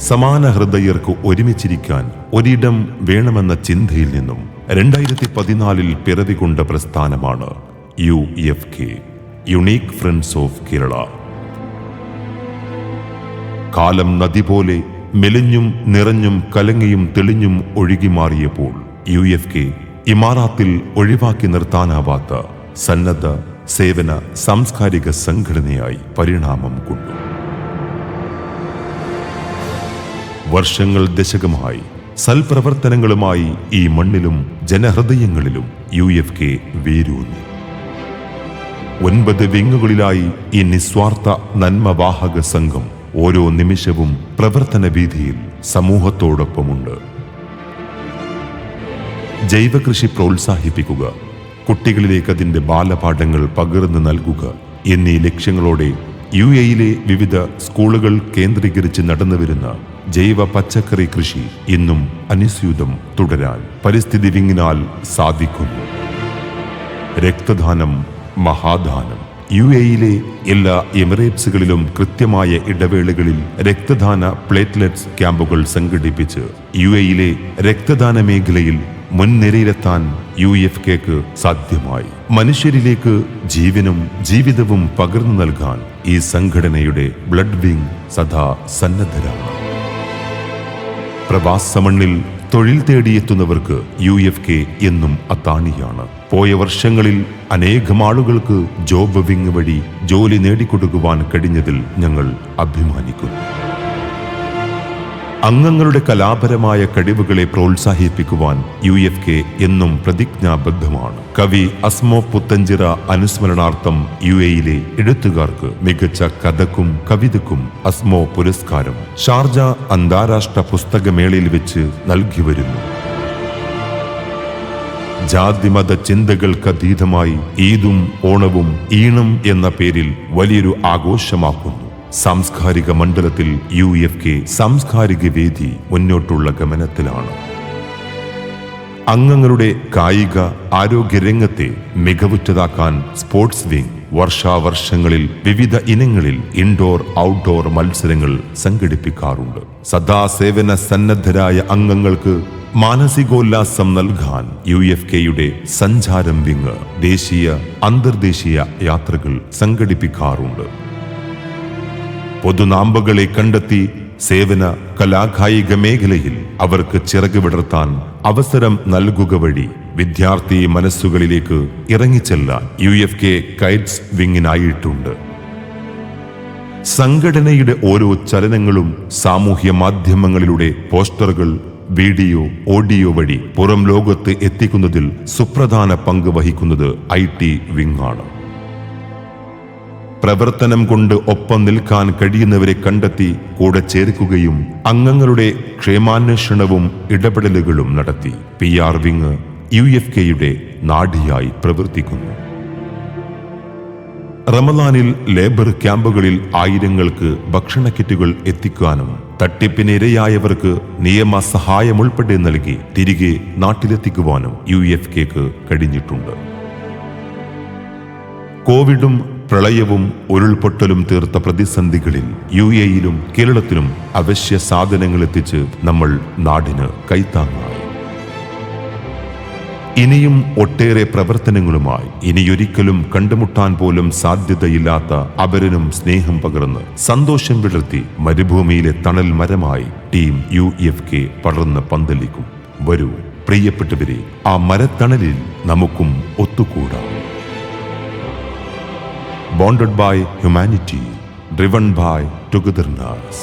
സമാന ഹൃദയർക്ക് ഒരുമിച്ചിരിക്കാൻ ഒരിടം വേണമെന്ന ചിന്തയിൽ നിന്നും 2014 പിറവികൊണ്ട പ്രസ്ഥാനമാണ് UFK, unique friends of Kerala. കാലം നദി പോലെ മെലിഞ്ഞും നിറഞ്ഞും കലങ്ങിയും തെളിഞ്ഞും ഒഴുകി മാറിയപ്പോൾ UFK ഇമാറാത്തിൽ ഒഴിവാക്കി നിർത്താനാവാത്ത സന്നദ്ധ സേവന സാംസ്കാരിക സംഘടനയായി പരിണാമം കൊണ്ടു. വർഷങ്ങൾ ദശകമായി സൽപ്രവർത്തനങ്ങളുമായി ഈ മണ്ണിലും ജനഹൃദയങ്ങളിലും UFK വേരൂന്നി. 9 വിങ്ങുകളിലായി ഈ നിസ്വാർത്ഥ നന്മവാഹക സംഘം ഓരോ നിമിഷവും പ്രവർത്തന വീതിയിൽ സമൂഹത്തോടൊപ്പമുണ്ട്. ജൈവകൃഷി പ്രോത്സാഹിപ്പിക്കുക, കുട്ടികളിലേക്ക് അതിൻ്റെ ബാലപാഠങ്ങൾ പകർന്നു നൽകുക എന്നീ ലക്ഷ്യങ്ങളോടെ UAE വിവിധ സ്കൂളുകൾ കേന്ദ്രീകരിച്ച് നടന്നുവരുന്ന ജൈവ പച്ചക്കറി കൃഷി ഇന്നും അനുസ്യൂതം തുടരാൻ പരിസ്ഥിതി വിങ്ങിനാൽ സാധിക്കുന്നു. രക്തദാനം മഹാദാനം. UAE എല്ലാ എമിറേറ്റ്സുകളിലും കൃത്യമായ ഇടവേളകളിൽ രക്തദാന പ്ലേറ്റ്ലെറ്റ്സ് ക്യാമ്പുകൾ സംഘടിപ്പിച്ച് UAE രക്തദാന മേഖലയിൽ മുൻനിരയിലെത്താൻ UFKക്ക് സാധ്യമായി. മനുഷ്യരിലേക്ക് ജീവനും ജീവിതവും പകർന്നു നൽകാൻ ഈ സംഘടനയുടെ ബ്ലഡ് വിങ് സദാ സന്നദ്ധരാണ്. പ്രവാസമണ്ണിൽ തൊഴിൽ തേടിയെത്തുന്നവർക്ക് UFK എന്നും അത്താണിയാണ്. പോയ വർഷങ്ങളിൽ അനേകം ആളുകൾക്ക് ജോബ് വിങ് വഴി ജോലി നേടിക്കൊടുക്കുവാൻ കഴിഞ്ഞതിൽ ഞങ്ങൾ അഭിമാനിക്കുന്നു. അംഗങ്ങളുടെ കലാപരമായ കഴിവുകളെ പ്രോത്സാഹിപ്പിക്കുവാൻ UFK എന്നും പ്രതിജ്ഞാബദ്ധമാണ്. കവി അസ്മോ പുത്തഞ്ചിറ അനുസ്മരണാർത്ഥം UAE എഴുത്തുകാർക്ക് മികച്ച കഥക്കും കവിതക്കും അസ്മോ പുരസ്കാരം ഷാർജ അന്താരാഷ്ട്ര പുസ്തകമേളയിൽ വെച്ച് നൽകി വരുന്നു. ജാതിമത ചിന്തകൾക്കതീതമായി ഈദും ഓണവും ഈണം എന്ന പേരിൽ വലിയൊരു ആഘോഷമാക്കുന്നു. സാംസ്കാരിക മണ്ഡലത്തിൽ UFK സാംസ്കാരിക വേദി മുന്നോട്ടുള്ള ഗമനത്തിലാണ്. അംഗങ്ങളുടെ കായിക ആരോഗ്യ രംഗത്തെ മികവുറ്റതാക്കാൻ സ്പോർട്സ് വിങ് വർഷാവർഷങ്ങളിൽ വിവിധ ഇനങ്ങളിൽ ഇൻഡോർ ഔട്ട്ഡോർ മത്സരങ്ങൾ സംഘടിപ്പിക്കാറുണ്ട്. സദാസേവന സന്നദ്ധരായ അംഗങ്ങൾക്ക് മാനസികോല്ലാസം നൽകാൻ UFKയുടെ സഞ്ചാരം വിങ് ദേശീയ അന്തർദേശീയ യാത്രകൾ സംഘടിപ്പിക്കാറുണ്ട്. പൊതുനാമ്പുകളെ കണ്ടെത്തി സേവന കലാകായിക മേഖലയിൽ അവർക്ക് ചിറക് വിടർത്താൻ അവസരം നൽകുക വഴി വിദ്യാർത്ഥി മനസ്സുകളിലേക്ക് ഇറങ്ങിച്ചെല്ലാൻ UFK കൈറ്റ്സ് വിങ്ങിനായിട്ടുണ്ട്. സംഘടനയുടെ ഓരോ ചലനങ്ങളും സാമൂഹ്യ മാധ്യമങ്ങളിലൂടെ പോസ്റ്ററുകൾ, വീഡിയോ, ഓഡിയോ വഴി പുറം ലോകത്ത് എത്തിക്കുന്നതിൽ സുപ്രധാന പങ്ക് വഹിക്കുന്നത് IT വിങ്ങാണ്. പ്രവർത്തനം കൊണ്ട് ഒപ്പം നിൽക്കാൻ കഴിയുന്നവരെ കണ്ടെത്തി കൂടെ ചേർക്കുകയും അംഗങ്ങളുടെ ക്ഷേമാന്വേഷണവും ഇടപെടലുകളും നടത്തി PR വിങ് UFKയുടെ നാഡിയായി പ്രവർത്തിക്കുന്നു. റമദാനിൽ ലേബർ ക്യാമ്പുകളിൽ ആയിരങ്ങൾക്ക് ഭക്ഷണ കിറ്റുകൾ എത്തിക്കാനും തട്ടിപ്പിനിരയായവർക്ക് നിയമ സഹായമുൾപ്പെടെ നൽകി തിരികെ നാട്ടിലെത്തിക്കുവാനും UFKക്ക് കഴിഞ്ഞിട്ടുണ്ട്. കോവിഡും പ്രളയവും ഉരുൾപൊട്ടലും തീർത്ത പ്രതിസന്ധികളിൽ UAE കേരളത്തിലും അവശ്യ സാധനങ്ങൾ എത്തിച്ച് നമ്മൾ നാടിന് കൈത്താങ്ങായി. ഇനിയും ഒട്ടേറെ പ്രവർത്തനങ്ങളുമായി ഇനിയൊരിക്കലും കണ്ടുമുട്ടാൻ പോലും സാധ്യതയില്ലാത്ത അപരനും സ്നേഹം പകർന്ന് സന്തോഷം വിടർത്തി മരുഭൂമിയിലെ തണൽ മരമായി ടീം UFK പടർന്ന് പന്തലിക്കും. വരൂ പ്രിയപ്പെട്ടവരെ, ആ മരത്തണലിൽ നമുക്കും ഒത്തുകൂടാം. Bonded by humanity, driven by togetherness.